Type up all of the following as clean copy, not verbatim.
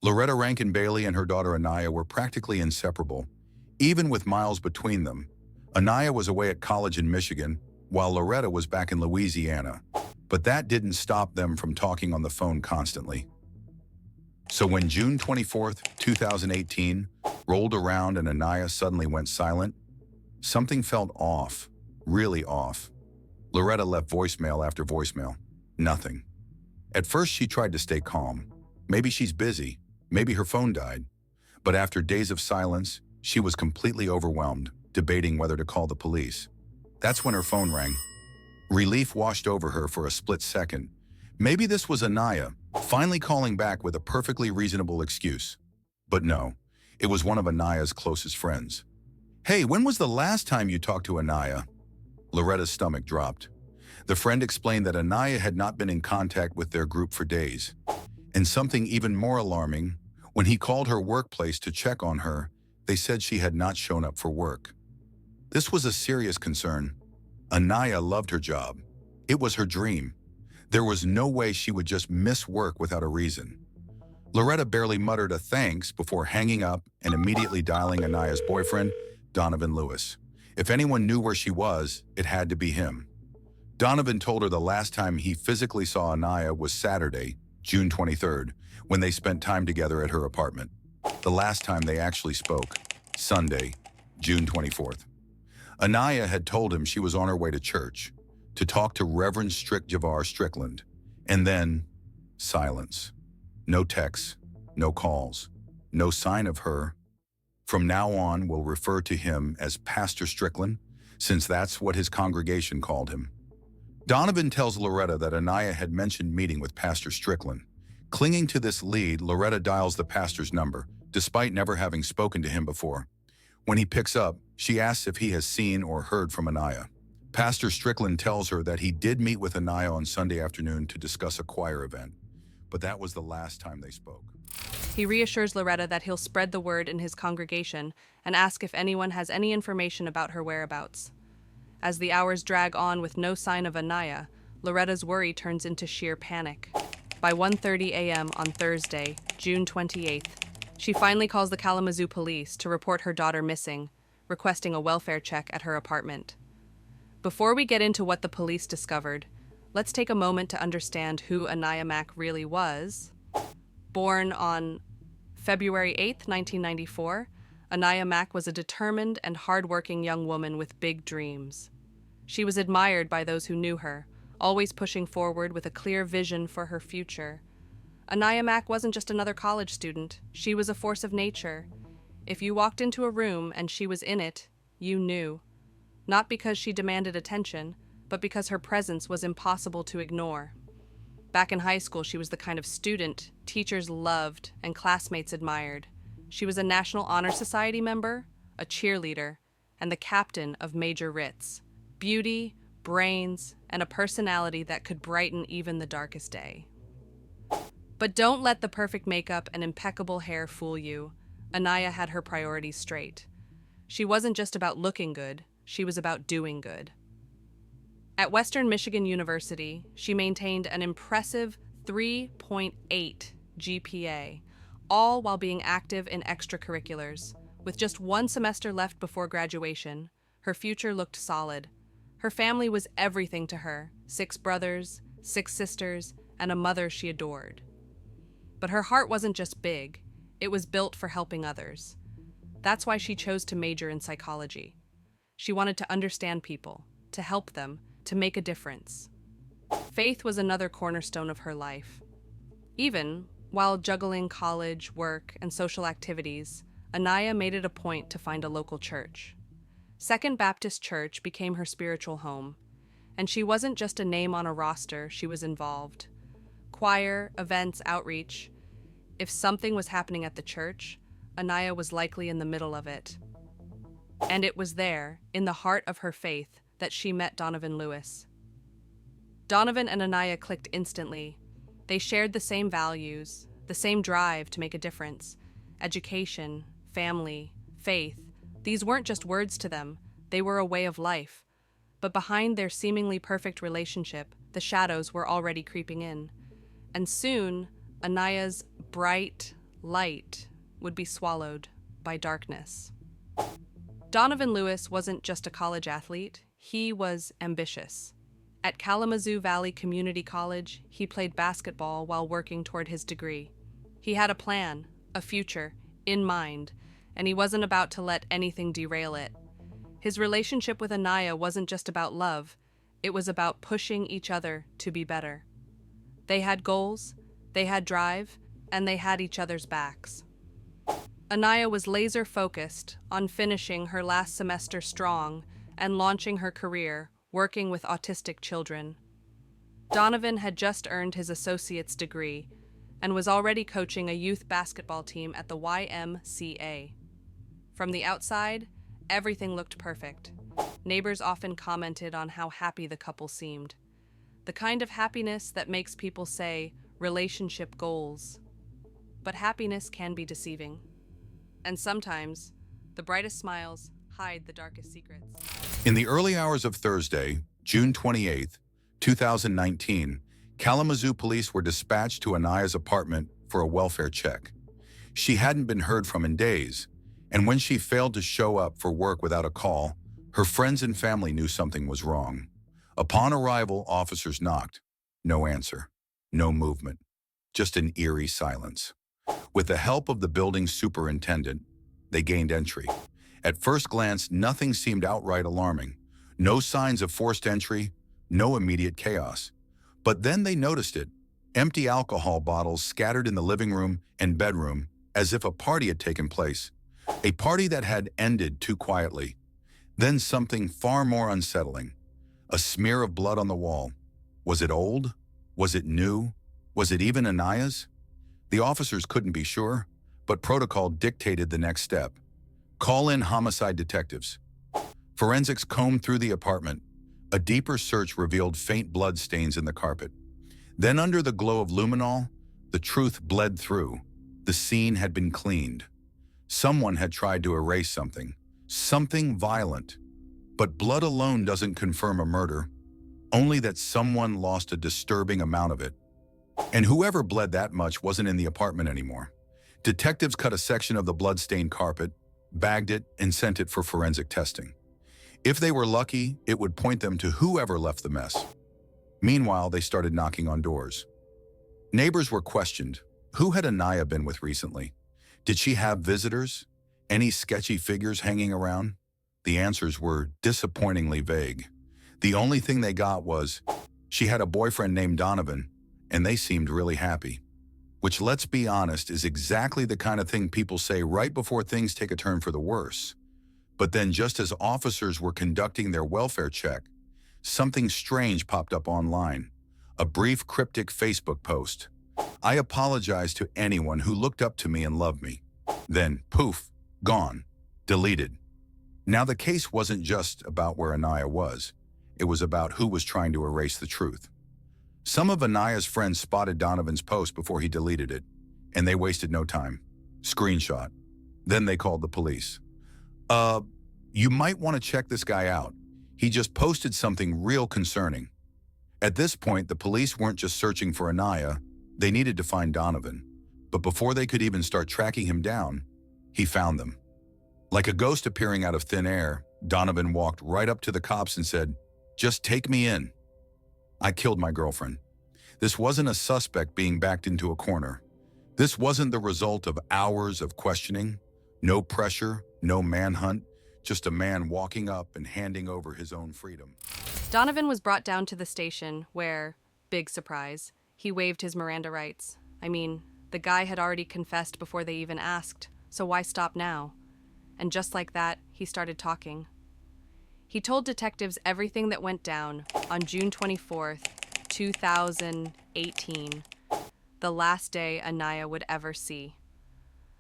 Loretta Rankin Bailey and her daughter Aniya were practically inseparable, even with miles between them. Aniya was away at college in Michigan, while Loretta was back in Louisiana. But that didn't stop them from talking on the phone constantly. So when June 24th, 2018, rolled around and Aniya suddenly went silent, something felt off, really off. Loretta left voicemail after voicemail. Nothing. At first she tried to stay calm. Maybe she's busy. Maybe her phone died. But after days of silence, she was completely overwhelmed, debating whether to call the police. That's when her phone rang. Relief washed over her for a split second. Maybe this was Aniya, finally calling back with a perfectly reasonable excuse. But no, it was one of Aniya's closest friends. "Hey, when was the last time you talked to Aniya?" Loretta's stomach dropped. The friend explained that Aniya had not been in contact with their group for days. And something even more alarming, when he called her workplace to check on her, they said she had not shown up for work. This was a serious concern. Aniya loved her job. It was her dream. There was no way she would just miss work without a reason. Loretta barely muttered a thanks before hanging up and immediately dialing Aniya's boyfriend, Donovan Lewis. If anyone knew where she was, it had to be him. Donovan told her the last time he physically saw Aniya was Saturday, June 23rd, when they spent time together at her apartment. The last time they actually spoke, Sunday, June 24th. Aniya had told him she was on her way to church, to talk to Reverend Javar Strickland. And then, silence. No texts, no calls, no sign of her. From now on, we'll refer to him as Pastor Strickland, since that's what his congregation called him. Donovan tells Loretta that Aniya had mentioned meeting with Pastor Strickland. Clinging to this lead, Loretta dials the pastor's number, despite never having spoken to him before. When he picks up, she asks if he has seen or heard from Aniya. Pastor Strickland tells her that he did meet with Aniya on Sunday afternoon to discuss a choir event, but that was the last time they spoke. He reassures Loretta that he'll spread the word in his congregation and ask if anyone has any information about her whereabouts. As the hours drag on with no sign of Aniya, Loretta's worry turns into sheer panic. By 1:30 a.m. on Thursday, June 28th, she finally calls the Kalamazoo Police to report her daughter missing, requesting a welfare check at her apartment. Before we get into what the police discovered, let's take a moment to understand who Aniya Mack really was. Born on February 8, 1994, Aniya Mack was a determined and hardworking young woman with big dreams. She was admired by those who knew her, always pushing forward with a clear vision for her future. Aniya Mack wasn't just another college student, she was a force of nature. If you walked into a room and she was in it, you knew. Not because she demanded attention, but because her presence was impossible to ignore. Back in high school, she was the kind of student teachers loved and classmates admired. She was a National Honor Society member, a cheerleader, and the captain of Major Ritz. Beauty, brains, and a personality that could brighten even the darkest day. But don't let the perfect makeup and impeccable hair fool you. Aniya had her priorities straight. She wasn't just about looking good, she was about doing good. At Western Michigan University, she maintained an impressive 3.8 GPA, all while being active in extracurriculars. With just one semester left before graduation, her future looked solid. Her family was everything to her: 6 brothers, 6 sisters, and a mother she adored. But her heart wasn't just big, it was built for helping others. That's why she chose to major in psychology. She wanted to understand people, to help them, to make a difference. Faith was another cornerstone of her life. Even while juggling college, work, and social activities, Aniya made it a point to find a local church. Second Baptist Church became her spiritual home, and she wasn't just a name on a roster, she was involved. Choir, events, outreach. If something was happening at the church, Aniya was likely in the middle of it. And it was there, in the heart of her faith, that she met Donovan Lewis. Donovan and Aniya clicked instantly. They shared the same values, the same drive to make a difference. Education, family, faith. These weren't just words to them, they were a way of life. But behind their seemingly perfect relationship, the shadows were already creeping in. And soon, Aniya's bright, light would be swallowed by darkness. Donovan Lewis wasn't just a college athlete, he was ambitious. At Kalamazoo Valley Community College, he played basketball while working toward his degree. He had a plan, a future, in mind, and he wasn't about to let anything derail it. His relationship with Aniya wasn't just about love, it was about pushing each other to be better. They had goals, they had drive, and they had each other's backs. Aniya was laser-focused on finishing her last semester strong and launching her career working with autistic children. Donovan had just earned his associate's degree and was already coaching a youth basketball team at the YMCA. From the outside, everything looked perfect. Neighbors often commented on how happy the couple seemed. The kind of happiness that makes people say, relationship goals. But happiness can be deceiving. And sometimes, the brightest smiles hide the darkest secrets. In the early hours of Thursday, June 28, 2019, Kalamazoo Police were dispatched to Aniya's apartment for a welfare check. She hadn't been heard from in days, and when she failed to show up for work without a call, her friends and family knew something was wrong. Upon arrival, officers knocked. No answer. No movement. Just an eerie silence. With the help of the building's superintendent, they gained entry. At first glance, nothing seemed outright alarming. No signs of forced entry, no immediate chaos. But then they noticed it. Empty alcohol bottles scattered in the living room and bedroom as if a party had taken place. A party that had ended too quietly. Then something far more unsettling. A smear of blood on the wall. Was it old? Was it new? Was it even Aniya's? The officers couldn't be sure, but protocol dictated the next step. Call in homicide detectives. Forensics combed through the apartment. A deeper search revealed faint blood stains in the carpet. Then under the glow of luminol, the truth bled through. The scene had been cleaned. Someone had tried to erase something violent. But blood alone doesn't confirm a murder, only that someone lost a disturbing amount of it. And whoever bled that much wasn't in the apartment anymore. Detectives cut a section of the blood-stained carpet, bagged it, and sent it for forensic testing. If they were lucky, it would point them to whoever left the mess. Meanwhile, they started knocking on doors. Neighbors were questioned. Who had Aniya been with recently? Did she have visitors? Any sketchy figures hanging around? The answers were disappointingly vague. The only thing they got was, she had a boyfriend named Donovan, and they seemed really happy. Which, let's be honest, is exactly the kind of thing people say right before things take a turn for the worse. But then just as officers were conducting their welfare check, something strange popped up online. A brief, cryptic Facebook post. I apologize to anyone who looked up to me and loved me. Then, poof, gone, deleted. Now the case wasn't just about where Aniya was. It was about who was trying to erase the truth. Some of Aniya's friends spotted Donovan's post before he deleted it, and they wasted no time. Screenshot. Then they called the police. You might want to check this guy out. He just posted something real concerning. At this point, the police weren't just searching for Aniya, they needed to find Donovan. But before they could even start tracking him down, he found them. Like a ghost appearing out of thin air, Donovan walked right up to the cops and said, "Just take me in. I killed my girlfriend." This wasn't a suspect being backed into a corner. This wasn't the result of hours of questioning. No pressure, no manhunt, just a man walking up and handing over his own freedom. Donovan was brought down to the station where, big surprise, he waived his Miranda rights. I mean, the guy had already confessed before they even asked, so why stop now? And just like that, he started talking. He told detectives everything that went down on June 24th, 2018, the last day Aniya would ever see.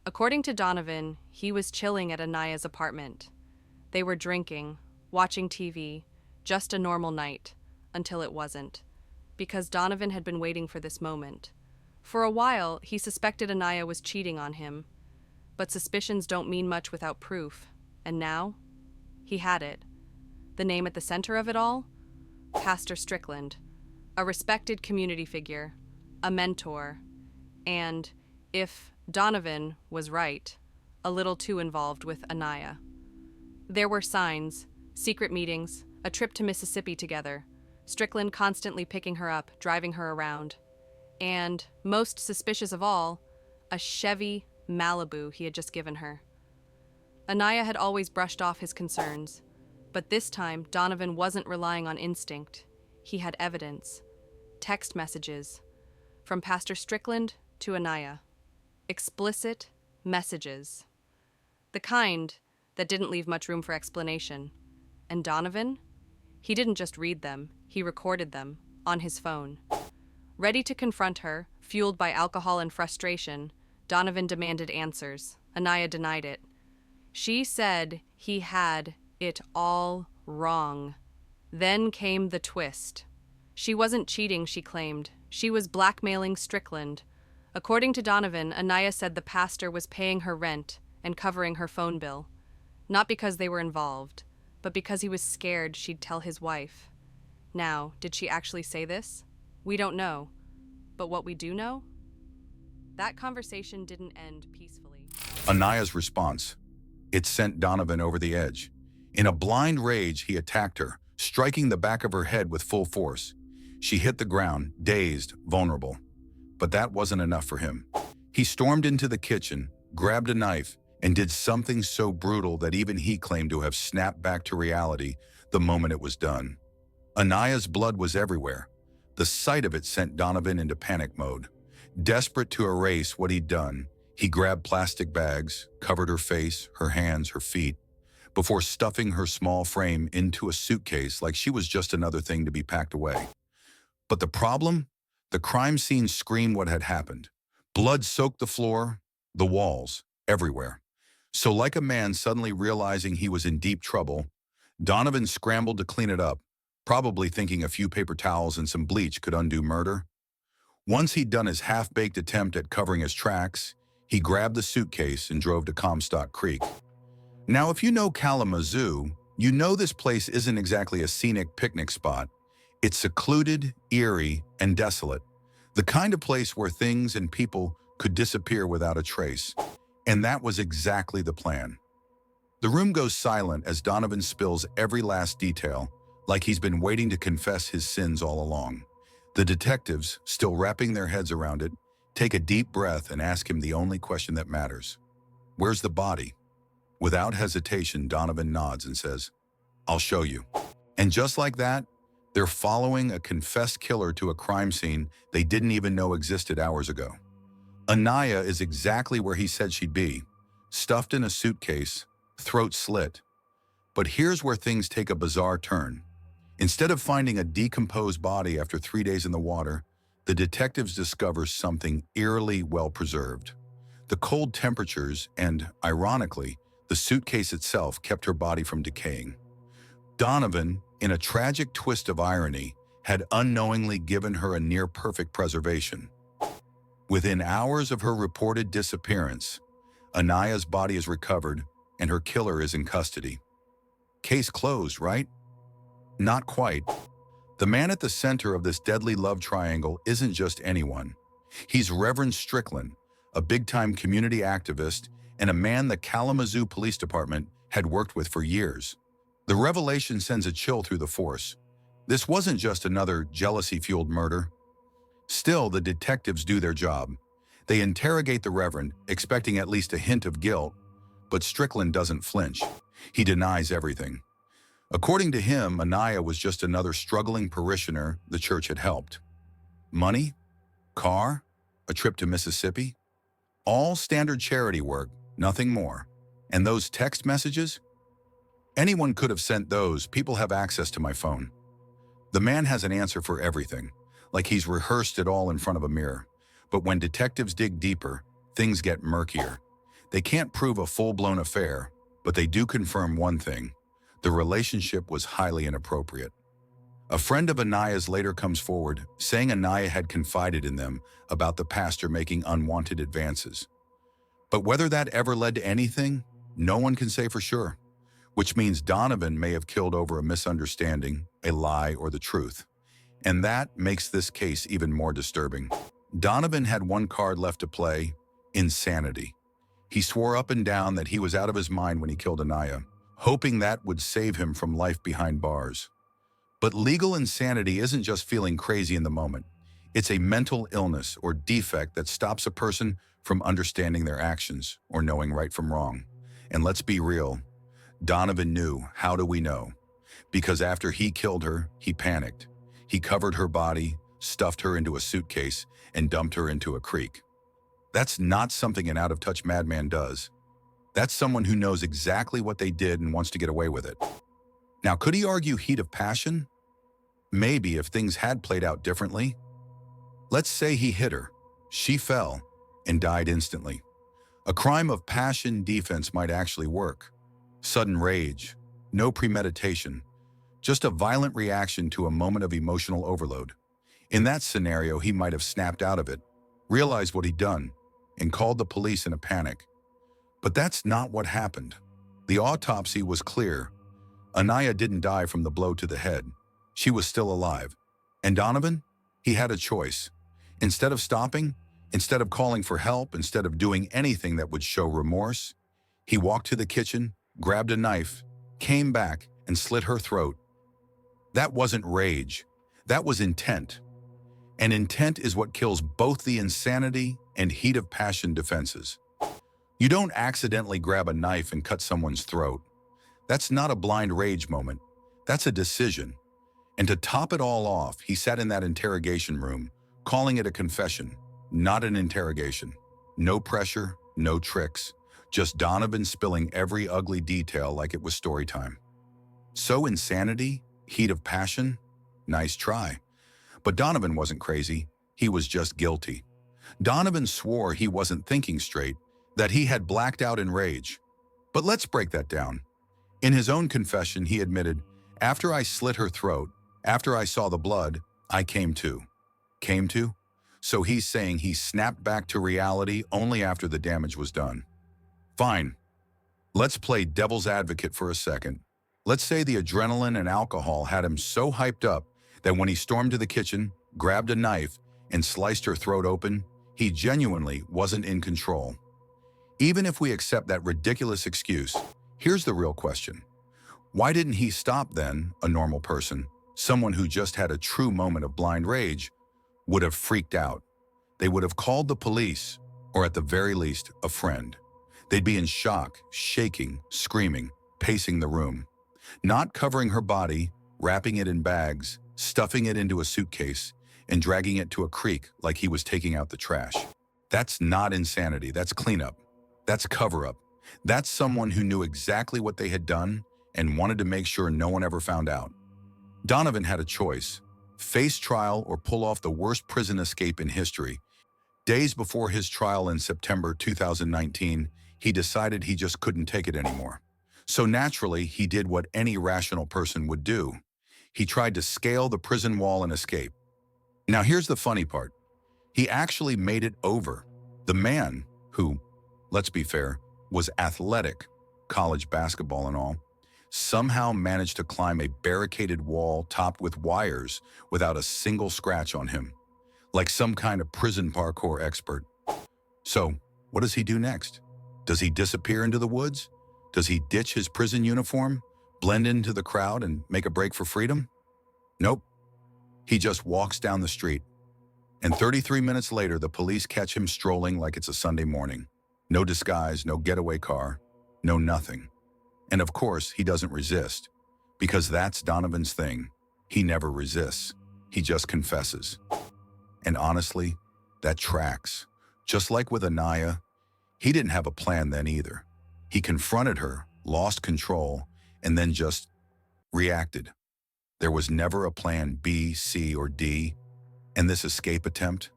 According to Donovan, he was chilling at Aniya's apartment. They were drinking, watching TV, just a normal night, until it wasn't, because Donovan had been waiting for this moment. For a while, he suspected Aniya was cheating on him, but suspicions don't mean much without proof, and now, he had it. The name at the center of it all? Pastor Strickland, a respected community figure, a mentor, and, if Donovan was right, a little too involved with Aniya. There were signs, secret meetings, a trip to Mississippi together, Strickland constantly picking her up, driving her around, and, most suspicious of all, a Chevy Malibu he had just given her. Aniya had always brushed off his concerns, but this time Donovan wasn't relying on instinct. He had evidence. Text messages. From Pastor Strickland to Aniya. Explicit messages. The kind that didn't leave much room for explanation. And Donovan? He didn't just read them, he recorded them, on his phone. Ready to confront her, fueled by alcohol and frustration, Donovan demanded answers. Aniya denied it. She said he had it all wrong. Then came the twist. She wasn't cheating, she claimed. She was blackmailing Strickland. According to Donovan, Aniya said the pastor was paying her rent and covering her phone bill. Not because they were involved, but because he was scared she'd tell his wife. Now, did she actually say this? We don't know. But what we do know? That conversation didn't end peacefully. Aniya's response. It sent Donovan over the edge. In a blind rage, he attacked her, striking the back of her head with full force. She hit the ground, dazed, vulnerable. But that wasn't enough for him. He stormed into the kitchen, grabbed a knife, and did something so brutal that even he claimed to have snapped back to reality the moment it was done. Aniya's blood was everywhere. The sight of it sent Donovan into panic mode. Desperate to erase what he'd done, he grabbed plastic bags, covered her face, her hands, her feet, before stuffing her small frame into a suitcase like she was just another thing to be packed away. But the problem? The crime scene screamed what had happened. Blood soaked the floor, the walls, everywhere. So like a man suddenly realizing he was in deep trouble, Donovan scrambled to clean it up, probably thinking a few paper towels and some bleach could undo murder. Once he'd done his half-baked attempt at covering his tracks, he grabbed the suitcase and drove to Comstock Creek. Now, if you know Kalamazoo, you know this place isn't exactly a scenic picnic spot. It's secluded, eerie, and desolate. The kind of place where things and people could disappear without a trace. And that was exactly the plan. The room goes silent as Donovan spills every last detail, like he's been waiting to confess his sins all along. The detectives, still wrapping their heads around it, take a deep breath and ask him the only question that matters. Where's the body? Without hesitation, Donovan nods and says, I'll show you. And just like that, they're following a confessed killer to a crime scene they didn't even know existed hours ago. Aniya is exactly where he said she'd be, stuffed in a suitcase, throat slit. But here's where things take a bizarre turn. Instead of finding a decomposed body after 3 days in the water, the detectives discover something eerily well-preserved. The cold temperatures and, ironically, the suitcase itself kept her body from decaying. Donovan, in a tragic twist of irony, had unknowingly given her a near-perfect preservation. Within hours of her reported disappearance, Aniya's body is recovered and her killer is in custody. Case closed, right? Not quite. The man at the center of this deadly love triangle isn't just anyone. He's Reverend Strickland, a big-time community activist and a man the Kalamazoo Police Department had worked with for years. The revelation sends a chill through the force. This wasn't just another jealousy-fueled murder. Still, the detectives do their job. They interrogate the Reverend, expecting at least a hint of guilt, but Strickland doesn't flinch. He denies everything. According to him, Aniya was just another struggling parishioner the church had helped. Money? Car? A trip to Mississippi? All standard charity work, nothing more. And those text messages? Anyone could have sent those. People have access to my phone. The man has an answer for everything, like he's rehearsed it all in front of a mirror. But when detectives dig deeper, things get murkier. They can't prove a full-blown affair, but they do confirm one thing. The relationship was highly inappropriate. A friend of Aniya's later comes forward, saying Aniya had confided in them about the pastor making unwanted advances. But whether that ever led to anything, no one can say for sure. Which means Donovan may have killed over a misunderstanding, a lie, or the truth. And that makes this case even more disturbing. Donovan had one card left to play, Insanity. He swore up and down that he was out of his mind when he killed Aniya, hoping that would save him from life behind bars. But legal insanity isn't just feeling crazy in the moment. It's a mental illness or defect that stops a person from understanding their actions or knowing right from wrong. And let's be real, Donovan knew. How do we know? Because after he killed her, he panicked. He covered her body, stuffed her into a suitcase, and dumped her into a creek. That's not something an out-of-touch madman does. That's someone who knows exactly what they did and wants to get away with it. Now, could he argue heat of passion? Maybe if things had played out differently. Let's say he hit her. She fell and died instantly. A crime of passion defense might actually work. Sudden rage, no premeditation, just a violent reaction to a moment of emotional overload. In that scenario, he might have snapped out of it, realized what he'd done, and called the police in a panic. But that's not what happened. The autopsy was clear. Aniya didn't die from the blow to the head. She was still alive. And Donovan? He had a choice. Instead of stopping, instead of calling for help, instead of doing anything that would show remorse, he walked to the kitchen, grabbed a knife, came back, and slit her throat. That wasn't rage. That was intent. And intent is what kills both the insanity and heat of passion defenses. You don't accidentally grab a knife and cut someone's throat. That's not a blind rage moment. That's a decision. And to top it all off, he sat in that interrogation room, calling it a confession, not an interrogation. No pressure, no tricks, just Donovan spilling every ugly detail like it was story time. So insanity, heat of passion, nice try. But Donovan wasn't crazy, he was just guilty. Donovan swore he wasn't thinking straight, that he had blacked out in rage. But let's break that down. In his own confession, he admitted, "After I slit her throat, after I saw the blood, I came to." Came to? So he's saying he snapped back to reality only after the damage was done. Fine. Let's play devil's advocate for a second. Let's say the adrenaline and alcohol had him so hyped up that when he stormed to the kitchen, grabbed a knife, and sliced her throat open, he genuinely wasn't in control. Even if we accept that ridiculous excuse, here's the real question. Why didn't he stop then? A normal person, someone who just had a true moment of blind rage, would have freaked out. They would have called the police, or at the very least, a friend. They'd be in shock, shaking, screaming, pacing the room. Not covering her body, wrapping it in bags, stuffing it into a suitcase, and dragging it to a creek like he was taking out the trash. That's not insanity, that's cleanup. That's cover-up. That's someone who knew exactly what they had done and wanted to make sure no one ever found out. Donovan had a choice: face trial or pull off the worst prison escape in history. Days before his trial in September 2019, he decided he just couldn't take it anymore. So naturally, he did what any rational person would do. He tried to scale the prison wall and escape. Now here's the funny part. He actually made it over. The man who, let's be fair, was athletic, college basketball and all, somehow managed to climb a barricaded wall topped with wires without a single scratch on him, like some kind of prison parkour expert. So, what does he do next? Does he disappear into the woods? Does he ditch his prison uniform, blend into the crowd, and make a break for freedom? Nope. He just walks down the street. And 33 minutes later, the police catch him strolling like it's a Sunday morning. No disguise, no getaway car, no nothing. And of course, he doesn't resist, because that's Donovan's thing. He never resists. He just confesses. And honestly, that tracks. Just like with Aniya, he didn't have a plan then either. He confronted her, lost control, and then just reacted. There was never a plan B, C, or D. And this escape attempt?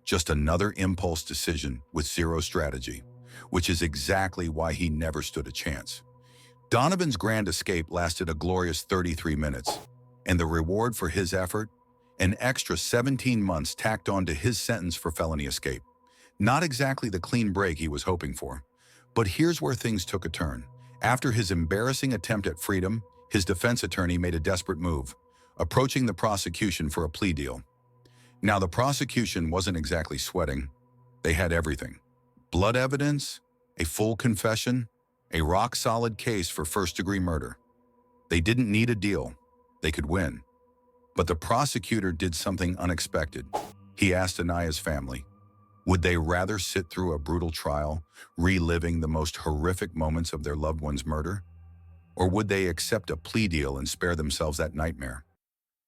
Just another impulse decision with zero strategy, which is exactly why he never stood a chance. Donovan's grand escape lasted a glorious 33 minutes, and the reward for his effort? An extra 17 months tacked on to his sentence for felony escape. Not exactly the clean break he was hoping for. But here's where things took a turn. After his embarrassing attempt at freedom, his defense attorney made a desperate move, approaching the prosecution for a plea deal. Now, the prosecution wasn't exactly sweating. They had everything. Blood evidence, a full confession, a rock-solid case for first-degree murder. They didn't need a deal. They could win. But the prosecutor did something unexpected. He asked Aniya's family, would they rather sit through a brutal trial, reliving the most horrific moments of their loved one's murder? Or would they accept a plea deal and spare themselves that nightmare?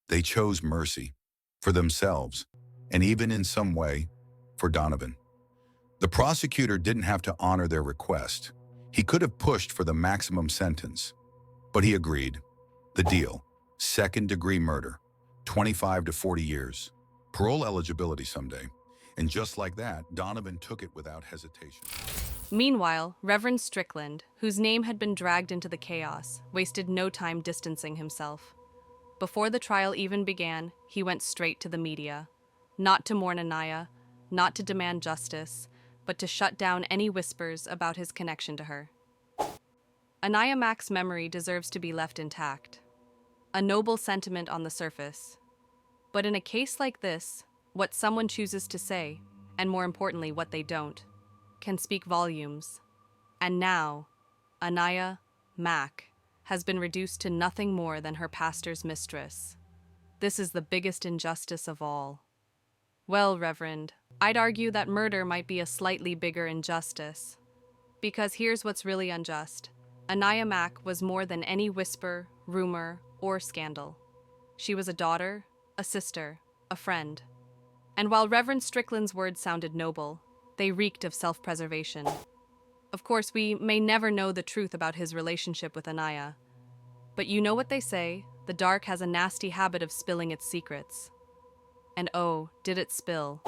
They chose mercy, for themselves, and even in some way, for Donovan. The prosecutor didn't have to honor their request. He could have pushed for the maximum sentence, but he agreed. The deal, second-degree murder, 25 to 40 years, parole eligibility someday. And just like that, Donovan took it without hesitation. Meanwhile, Reverend Strickland, whose name had been dragged into the chaos, wasted no time distancing himself. Before the trial even began, he went straight to the media. Not to mourn Aniya, not to demand justice, but to shut down any whispers about his connection to her. Aniya Mack's memory deserves to be left intact. A noble sentiment on the surface. But in a case like this, what someone chooses to say, and more importantly what they don't, can speak volumes. And now, Aniya Mack has been reduced to nothing more than her pastor's mistress. This is the biggest injustice of all. Well, Reverend, I'd argue that murder might be a slightly bigger injustice. Because here's what's really unjust. Aniya Mack was more than any whisper, rumor, or scandal. She was a daughter, a sister, a friend. And while Reverend Strickland's words sounded noble, they reeked of self-preservation. Of course, we may never know the truth about his relationship with Aniya. But you know what they say, the dark has a nasty habit of spilling its secrets. And oh, did it spill.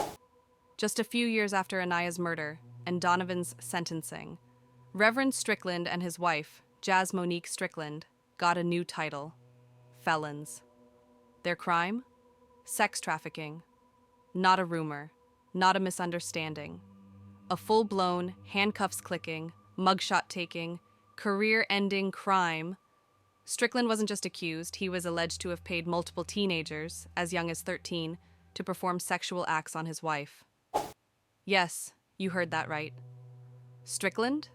Just a few years after Aniya's murder and Donovan's sentencing, Reverend Strickland and his wife, Jas Monique Strickland, got a new title: felons. Their crime? Sex trafficking. Not a rumor, not a misunderstanding. A full-blown, handcuffs-clicking, mugshot-taking, career-ending crime. Strickland wasn't just accused, he was alleged to have paid multiple teenagers, as young as 13, to perform sexual acts on his wife. Yes, you heard that right. Strickland?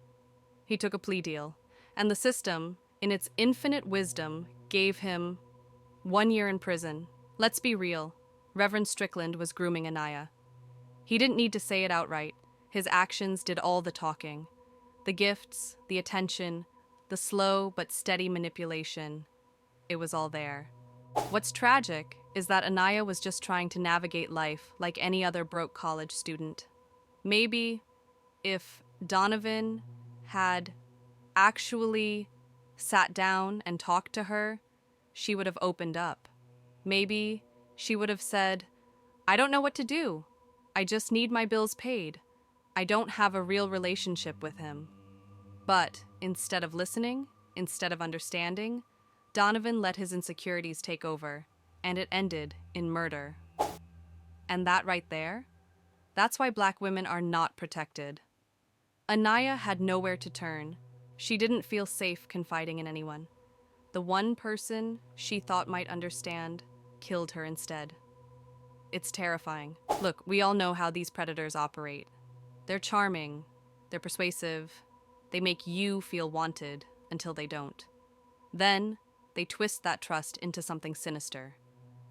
He took a plea deal, and the system, in its infinite wisdom, gave him 1 year in prison. Let's be real. Reverend Strickland was grooming Aniya. He didn't need to say it outright. His actions did all the talking. The gifts, the attention, the slow but steady manipulation. It was all there. What's tragic is that Aniya was just trying to navigate life like any other broke college student. Maybe if Donovan had actually sat down and talked to her, she would have opened up. Maybe she would have said, I don't know what to do. I just need my bills paid. I don't have a real relationship with him. But instead of listening, instead of understanding, Donovan let his insecurities take over, and it ended in murder. And that right there, that's why Black women are not protected. Aniya had nowhere to turn. She didn't feel safe confiding in anyone. The one person she thought might understand killed her instead. It's terrifying. Look, we all know how these predators operate. They're charming, they're persuasive, they make you feel wanted until they don't. Then, they twist that trust into something sinister.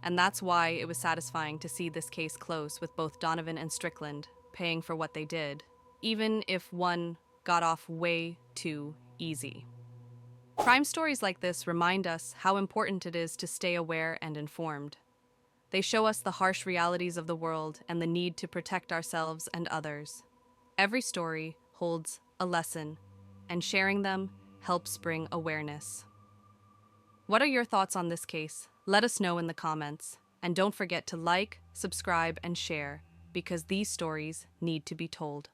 And that's why it was satisfying to see this case close with both Donovan and Strickland paying for what they did, even if one got off way too easy. Crime stories like this remind us how important it is to stay aware and informed. They show us the harsh realities of the world and the need to protect ourselves and others. Every story holds a lesson, and sharing them helps bring awareness. What are your thoughts on this case? Let us know in the comments. And don't forget to like, subscribe, and share, because these stories need to be told.